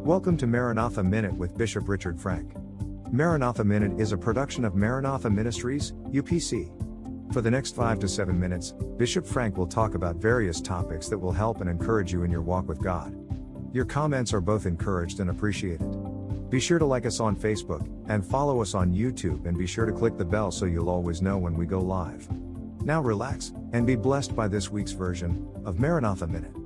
Welcome to Maranatha Minute with Bishop Richard Frank. Maranatha Minute is a production of Maranatha Ministries, UPC. For the next 5 to 7 minutes, Bishop Frank will talk about various topics that will help and encourage you in your walk with God. Your comments are both encouraged and appreciated. Be sure to like us on Facebook, and follow us on YouTube, and be sure to click the bell so you'll always know when we go live. Now relax, and be blessed by this week's version of Maranatha Minute.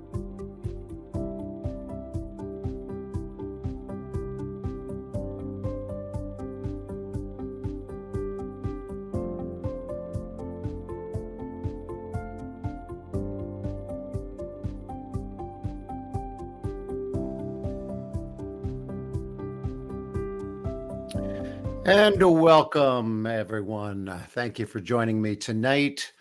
And welcome, everyone. Thank you for joining me tonight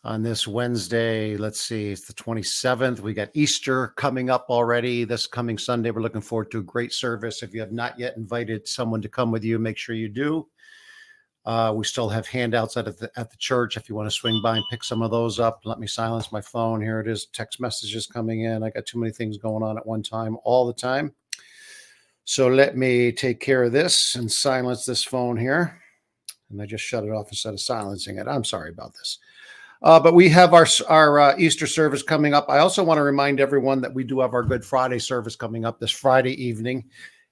on this Wednesday. Let's see, it's the 27th. We got Easter coming up already this coming Sunday. We're looking forward to a great service. If you have not yet invited someone to come with you, make sure you do. We still have handouts at the church. If you want to swing by and pick some of those up, let me silence my phone. Here it is. Text messages coming in. I got too many things going on at one time, all the time. So let me take care of this and silence this phone here. And I just shut it off instead of silencing it. I'm sorry about this. But we have our Easter service coming up. I also want to remind everyone that we do have our Good Friday service coming up this Friday evening.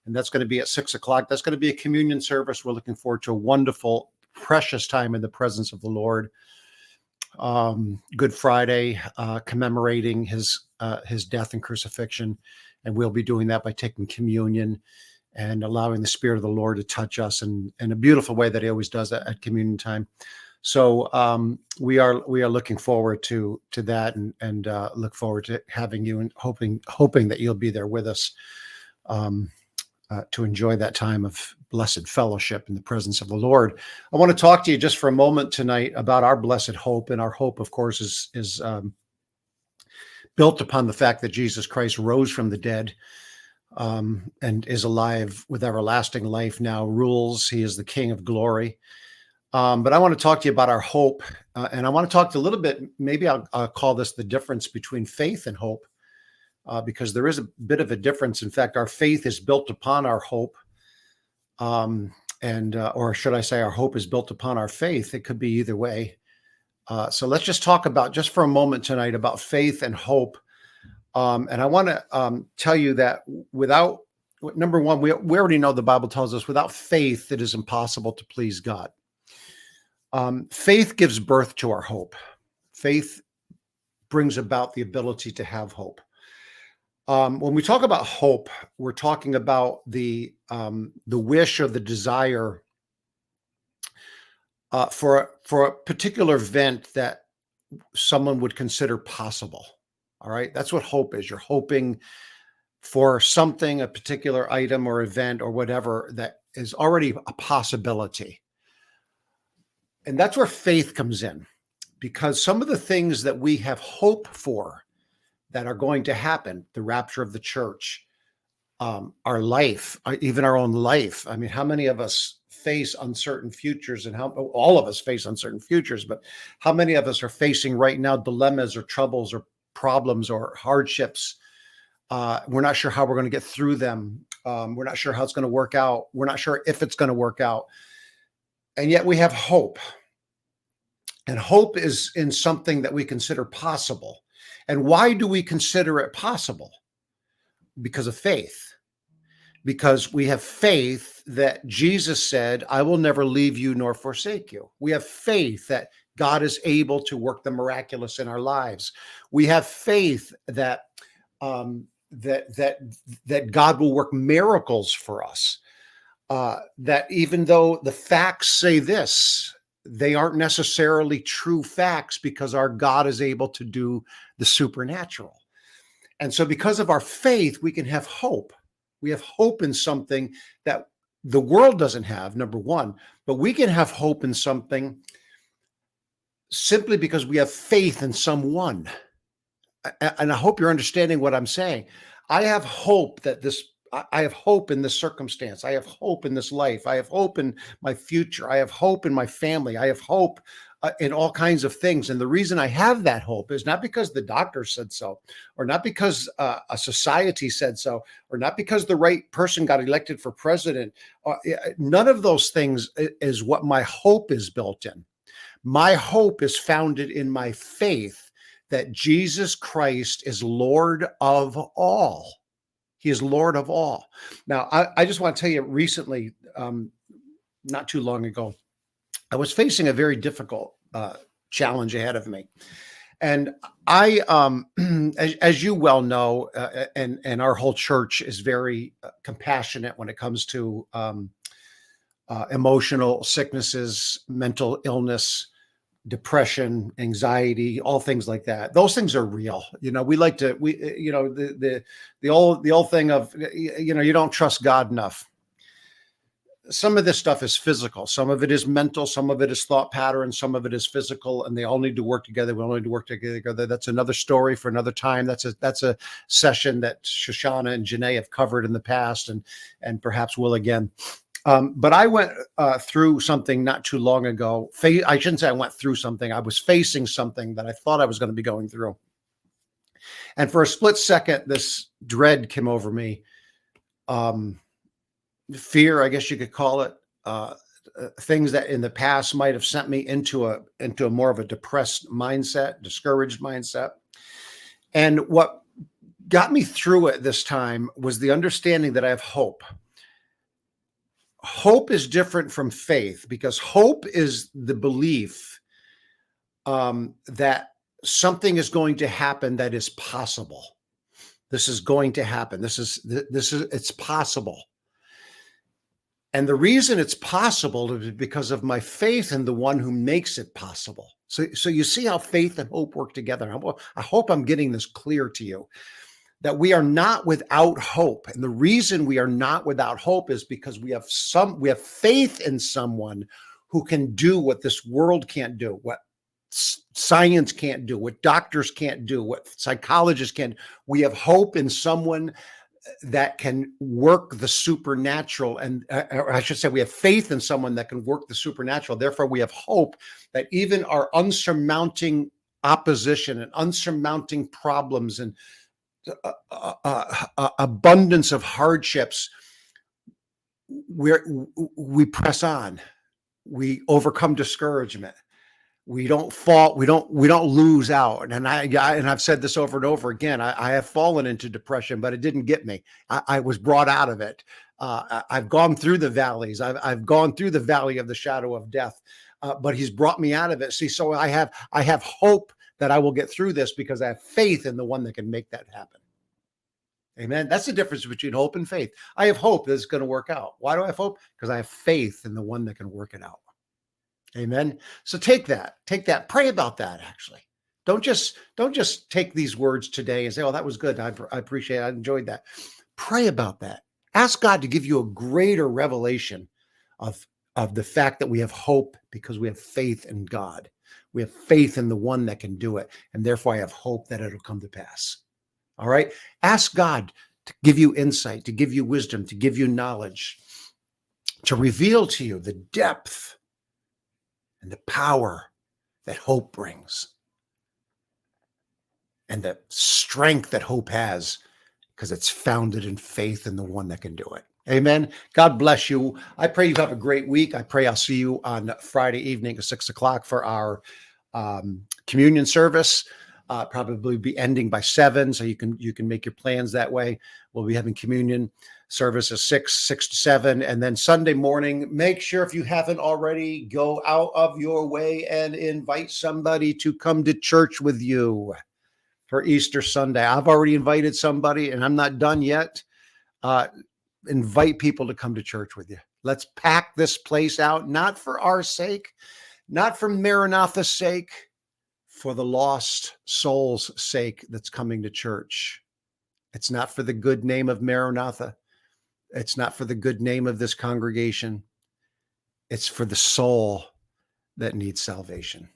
And that's going to be at 6 o'clock. That's going to be a communion service. We're looking forward to a wonderful, precious time in the presence of the Lord. Good Friday, commemorating his death and crucifixion. And we'll be doing that by taking communion and allowing the Spirit of the Lord to touch us in a beautiful way that he always does at communion time. So we are looking forward to that and look forward to having you and hoping that you'll be there with us to enjoy that time of blessed fellowship in the presence of the Lord. I want to talk to you just for a moment tonight about our blessed hope. And our hope, of course, is built upon the fact that Jesus Christ rose from the dead and is alive with everlasting life now, rules. He is the King of glory. But I want to talk to you about our hope. And I want to talk to a little bit, maybe I'll call this the difference between faith and hope, because there is a bit of a difference. In fact, our faith is built upon our hope. Or should I say our hope is built upon our faith? It could be either way. So let's just talk about, just for a moment tonight, about faith and hope. And I want to tell you that without, number one, we already know the Bible tells us without faith, it is impossible to please God. Faith gives birth to our hope. Faith brings about the ability to have hope. When we talk about hope, we're talking about the wish or the desire for a particular event that someone would consider possible. All right. That's what hope is. You're hoping for something, a particular item or event or whatever that is already a possibility. And that's where faith comes in, because some of the things that we have hope for that are going to happen, the rapture of the church, our life, even our own life. I mean, how many of us face uncertain futures, and how all of us face uncertain futures, but how many of us are facing right now dilemmas or troubles or problems or hardships? We're not sure how we're going to get through them. We're not sure how it's going to work out. We're not sure if it's going to work out. And yet we have hope. And hope is in something that we consider possible. And why do we consider it possible? Because of faith. Because we have faith that Jesus said, I will never leave you nor forsake you. We have faith that God is able to work the miraculous in our lives. We have faith that that God will work miracles for us. That even though the facts say this, they aren't necessarily true facts, because our God is able to do the supernatural. And so because of our faith, we can have hope. We have hope in something that the world doesn't have, number one, but we can have hope in something simply because we have faith in someone. And I hope you're understanding what I'm saying. I have hope that I have hope in this circumstance. I have hope in this life. I have hope in my future. I have hope in my family. I have hope in all kinds of things. And the reason I have that hope is not because the doctor said so, or not because a society said so, or not because the right person got elected for president. None of those things is what my hope is built in. My hope is founded in my faith that Jesus Christ is Lord of all. He is Lord of all. Now, I just want to tell you recently, not too long ago, I was facing a very difficult challenge ahead of me. And I, as you well know, and our whole church is very compassionate when it comes to emotional sicknesses, mental illness, depression, anxiety, all things like that. Those things are real. We like to, the old thing of, you don't trust God enough. Some of this stuff is physical. Some of it is mental. Some of it is thought patterns. Some of it is physical, and they all need to work together. We all need to work together. That's another story for another time. That's a session that Shoshana and Janae have covered in the past, and perhaps will again. But I went through something not too long ago. I shouldn't say I went through something. I was facing something that I thought I was going to be going through. And for a split second, this dread came over me. Fear, I guess you could call it, things that in the past might have sent me into a more of a depressed mindset, discouraged mindset. And what got me through it this time was the understanding that I have hope. Hope is different from faith, because hope is the belief that something is going to happen that is possible. This is going to happen. It's possible. And the reason it's possible is because of my faith in the one who makes it possible. So you see how faith and hope work together. I hope I'm getting this clear to you, that we are not without hope. And the reason we are not without hope is because we have faith in someone who can do what this world can't do, what science can't do, what doctors can't do, what psychologists can't. We have hope in someone that can work the supernatural. And or I should say, we have faith in someone that can work the supernatural. Therefore, we have hope that even our unsurmounting opposition and unsurmounting problems and abundance of hardships, we press on. We overcome discouragement. We don't fall. We don't lose out. And I've said this over and over again. I have fallen into depression, but it didn't get me. I was brought out of it. I've gone through the valleys. I've gone through the valley of the shadow of death, but He's brought me out of it. See, so I have hope that I will get through this because I have faith in the one that can make that happen. Amen. That's the difference between hope and faith. I have hope that it's going to work out. Why do I have hope? Because I have faith in the one that can work it out. Amen. So take that, pray about that. Actually, don't just take these words today and say, oh, that was good. I appreciate it. I enjoyed that. Pray about that. Ask God to give you a greater revelation of the fact that we have hope because we have faith in God. We have faith in the one that can do it. And therefore I have hope that it'll come to pass. All right. Ask God to give you insight, to give you wisdom, to give you knowledge, to reveal to you the depth and the power that hope brings, and the strength that hope has, because it's founded in faith in the one that can do it. Amen. God bless you. I pray you have a great week. I pray I'll see you on Friday evening at 6:00 for our communion service. Probably be ending by 7, so you can make your plans that way. We'll be having communion service at 6 to 7, and then Sunday morning, make sure, if you haven't already, go out of your way and invite somebody to come to church with you for Easter Sunday. I've already invited somebody, and I'm not done yet. Invite people to come to church with you. Let's pack this place out, not for our sake, not for Maranatha's sake, for the lost soul's sake that's coming to church. It's not for the good name of Maranatha. It's not for the good name of this congregation. It's for the soul that needs salvation.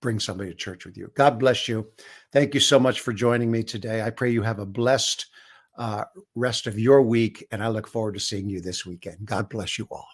Bring somebody to church with you. God bless you. Thank you so much for joining me today. I pray you have a blessed rest of your week, and I look forward to seeing you this weekend. God bless you all.